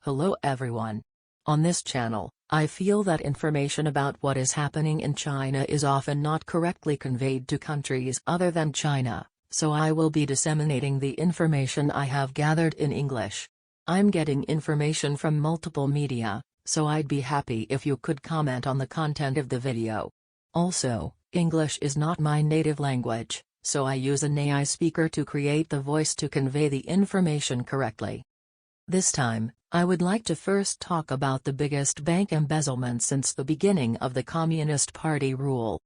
Hello everyone. On this channel, I feel that information about what is happening in China is often not correctly conveyed to countries other than China, so I will be disseminating the information I have gathered in English. I'm getting information from multiple media, so I'd be happy if you could comment on the content of the video. Also, English is not my native language, so I use an AI speaker to create the voice to convey the information correctly. This time, I would like to first talk about the biggest bank embezzlement since the beginning of the Communist Party rule.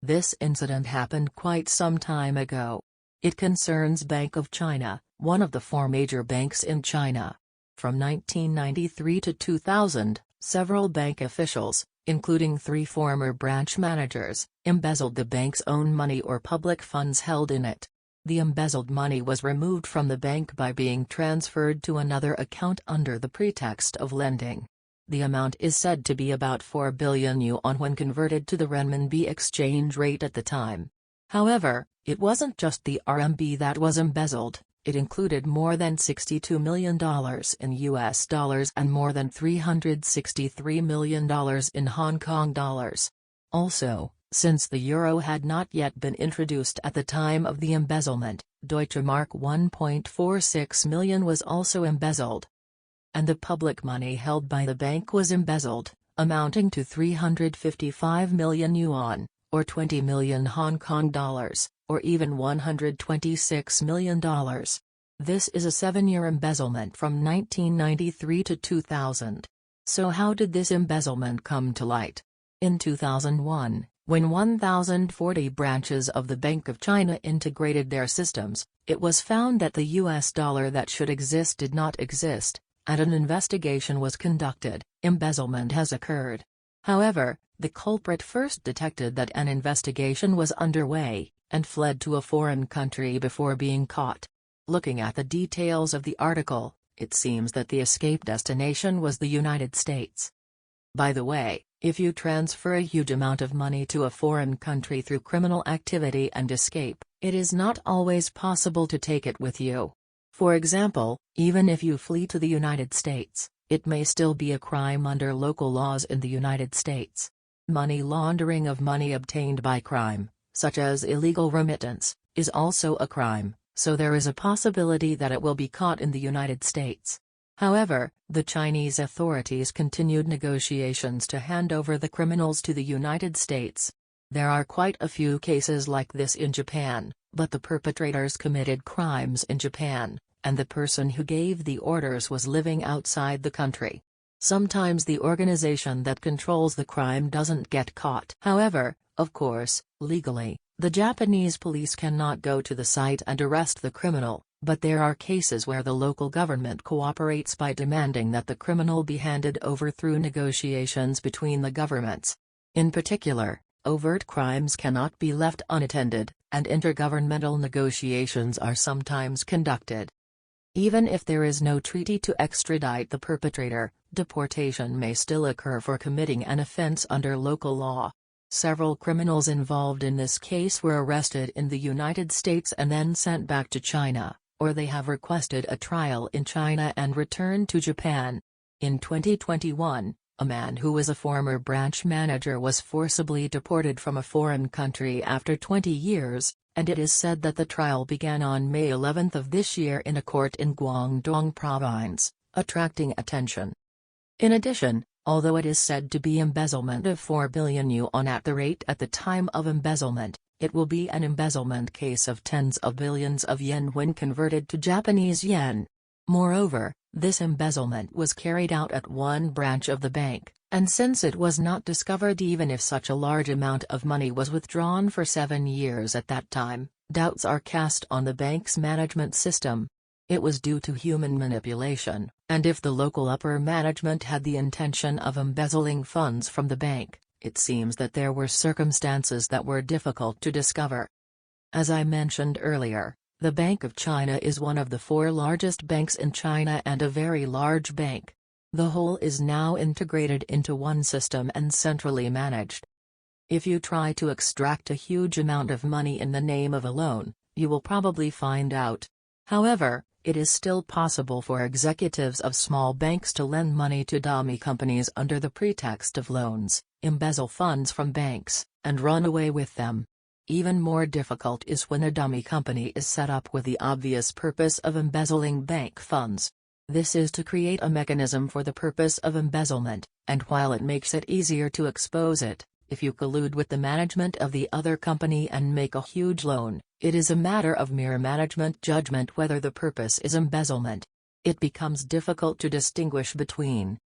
This incident happened quite some time ago. It concerns Bank of China, one of the four major banks in China. From 1993 to 2000, several bank officials, including 3 former branch managers, embezzled the bank's own money or public funds held in it. The embezzled money was removed from the bank by being transferred to another account under the pretext of lending. The amount is said to be about 4 billion yuan when converted to the renminbi exchange rate at the time. However, it wasn't just the RMB that was embezzled, it included more than $62 million in US dollars and more than $363 million in Hong Kong dollars. Also, since the euro had not yet been introduced at the time of the embezzlement, Deutsche Mark 1.46 million was also embezzled. And the public money held by the bank was embezzled, amounting to 355 million yuan, or 20 million Hong Kong dollars, or even $126 million. This is a 7-year embezzlement from 1993 to 2000. So how did this embezzlement come to light? In 2001, when 1,040 branches of the Bank of China integrated their systems, it was found that the US dollar that should exist did not exist, and an investigation was conducted. Embezzlement has occurred. However, the culprit first detected that an investigation was underway, and fled to a foreign country before being caught. Looking at the details of the article, it seems that the escape destination was the United States. By the way, if you transfer a huge amount of money to a foreign country through criminal activity and escape, it is not always possible to take it with you. For example, even if you flee to the United States, it may still be a crime under local laws in the United States. Money laundering of money obtained by crime, such as illegal remittance, is also a crime, so there is a possibility that it will be caught in the United States. However, the Chinese authorities continued negotiations to hand over the criminals to the United States. There are quite a few cases like this in Japan, but the perpetrators committed crimes in Japan, and the person who gave the orders was living outside the country. Sometimes the organization that controls the crime doesn't get caught. However, of course, legally, the Japanese police cannot go to the site and arrest the criminal, but there are cases where the local government cooperates by demanding that the criminal be handed over through negotiations between the governments. In particular, overt crimes cannot be left unattended, and intergovernmental negotiations are sometimes conducted. Even if there is no treaty to extradite the perpetrator, deportation may still occur for committing an offense under local law. Several criminals involved in this case were arrested in the United States and then sent back to China, or they have requested a trial in China and returned to Japan. In 2021, a man who was a former branch manager was forcibly deported from a foreign country after 20 years, and it is said that the trial began on May 11 of this year in a court in Guangdong Province, attracting attention. In addition, although it is said to be embezzlement of 4 billion yuan at the rate at the time of embezzlement, it will be an embezzlement case of tens of billions of yen when converted to Japanese yen. Moreover, this embezzlement was carried out at one branch of the bank, and since it was not discovered even if such a large amount of money was withdrawn for 7 years at that time, doubts are cast on the bank's management system. It was due to human manipulation, and if the local upper management had the intention of embezzling funds from the bank, it seems that there were circumstances that were difficult to discover. As I mentioned earlier, the Bank of China is one of the 4 largest banks in China and a very large bank. The whole is now integrated into one system and centrally managed. If you try to extract a huge amount of money in the name of a loan, you will probably find out However, it is still possible for executives of small banks to lend money to dummy companies under the pretext of loans, embezzle funds from banks, and run away with them. Even more difficult is when a dummy company is set up with the obvious purpose of embezzling bank funds. This is to create a mechanism for the purpose of embezzlement, and while it makes it easier to expose it, if you collude with the management of the other company and make a huge loan, it is a matter of mere management judgment whether the purpose is embezzlement. It becomes difficult to distinguish between.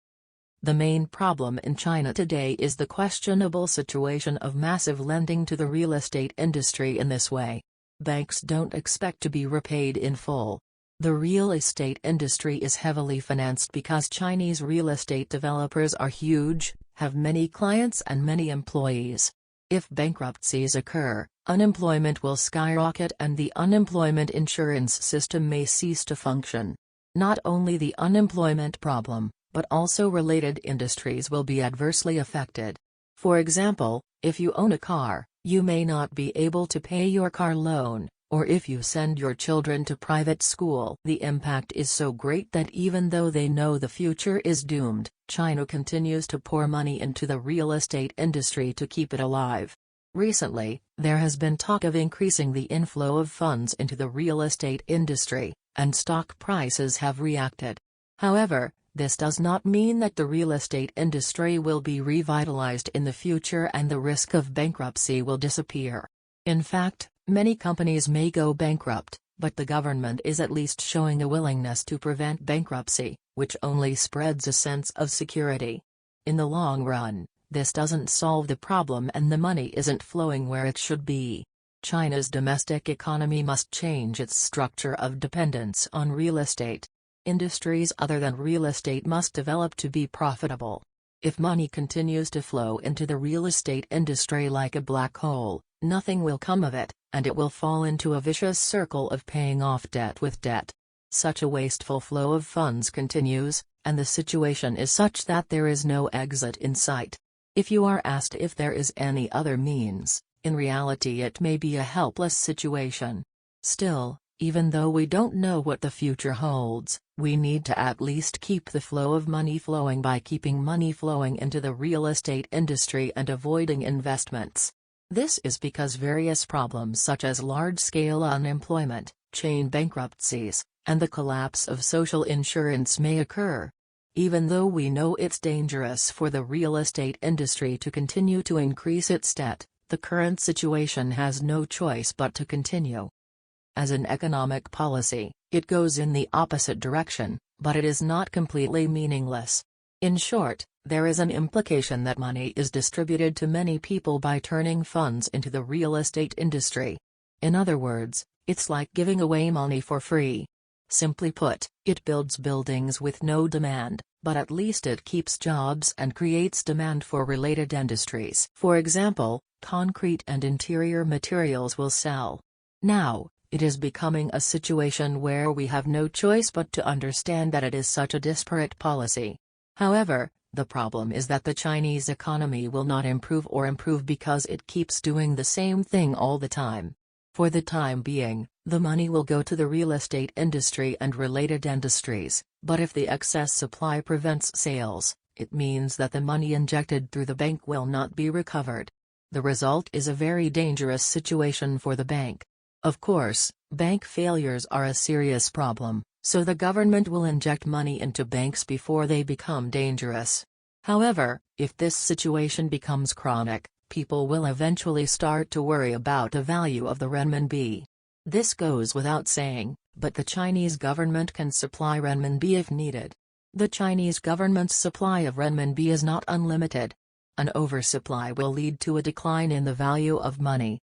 The main problem in China today is the questionable situation of massive lending to the real estate industry in this way. Banks don't expect to be repaid in full. The real estate industry is heavily financed because Chinese real estate developers are huge, have many clients and many employees. If bankruptcies occur, unemployment will skyrocket and the unemployment insurance system may cease to function. Not only the unemployment problem, but also related industries will be adversely affected. For example, if you own a car, you may not be able to pay your car loan, or if you send your children to private school. The impact is so great that even though they know the future is doomed, China continues to pour money into the real estate industry to keep it alive. Recently, there has been talk of increasing the inflow of funds into the real estate industry, and stock prices have reacted. However, this does not mean that the real estate industry will be revitalized in the future and the risk of bankruptcy will disappear. In fact, many companies may go bankrupt, but the government is at least showing a willingness to prevent bankruptcy, which only spreads a sense of security. In the long run, this doesn't solve the problem and the money isn't flowing where it should be. China's domestic economy must change its structure of dependence on real estate. Industries other than real estate must develop to be profitable. If money continues to flow into the real estate industry like a black hole, nothing will come of it, and it will fall into a vicious circle of paying off debt with debt. Such a wasteful flow of funds continues, and the situation is such that there is no exit in sight. If you are asked if there is any other means, in reality it may be a helpless situation. Still, even though we don't know what the future holds, we need to at least keep the flow of money flowing by keeping money flowing into the real estate industry and avoiding investments. This is because various problems such as large-scale unemployment, chain bankruptcies, and the collapse of social insurance may occur. Even though we know it's dangerous for the real estate industry to continue to increase its debt, the current situation has no choice but to continue. As an economic policy, it goes in the opposite direction, but it is not completely meaningless. In short, there is an implication that money is distributed to many people by turning funds into the real estate industry. In other words, it's like giving away money for free. Simply put, it builds buildings with no demand, but at least it keeps jobs and creates demand for related industries. For example, concrete and interior materials will sell. Now, it is becoming a situation where we have no choice but to understand that it is such a disparate policy. However, the problem is that the Chinese economy will not improve because it keeps doing the same thing all the time. For the time being, the money will go to the real estate industry and related industries, but if the excess supply prevents sales, it means that the money injected through the bank will not be recovered. The result is a very dangerous situation for the bank. Of course, bank failures are a serious problem, so the government will inject money into banks before they become dangerous. However, if this situation becomes chronic, people will eventually start to worry about the value of the renminbi. This goes without saying, but the Chinese government can supply renminbi if needed. The Chinese government's supply of renminbi is not unlimited. An oversupply will lead to a decline in the value of money.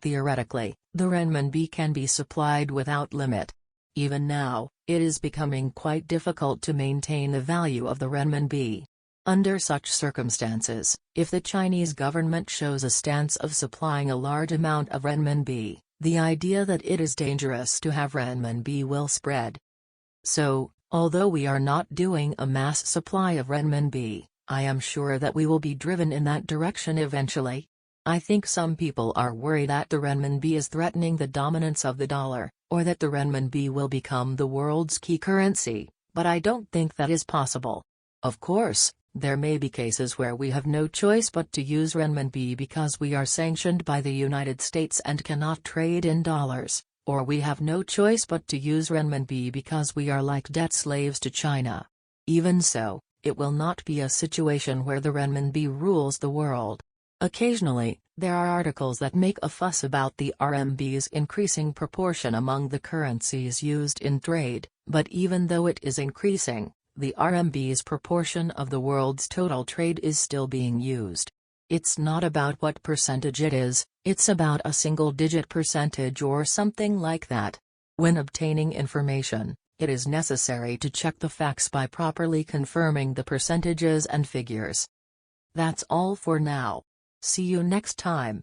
Theoretically, the renminbi can be supplied without limit. Even now, it is becoming quite difficult to maintain the value of the renminbi. Under such circumstances, if the Chinese government shows a stance of supplying a large amount of renminbi, the idea that it is dangerous to have renminbi will spread. So, although we are not doing a mass supply of renminbi, I am sure that we will be driven in that direction eventually. I think some people are worried that the renminbi is threatening the dominance of the dollar, or that the renminbi will become the world's key currency, but I don't think that is possible. Of course, there may be cases where we have no choice but to use renminbi because we are sanctioned by the United States and cannot trade in dollars, or we have no choice but to use renminbi because we are like debt slaves to China. Even so, it will not be a situation where the renminbi rules the world. Occasionally, there are articles that make a fuss about the RMB's increasing proportion among the currencies used in trade, but even though it is increasing, the RMB's proportion of the world's total trade is still being used. It's not about what percentage it is, it's about a single-digit percentage or something like that. When obtaining information, it is necessary to check the facts by properly confirming the percentages and figures. That's all for now. See you next time.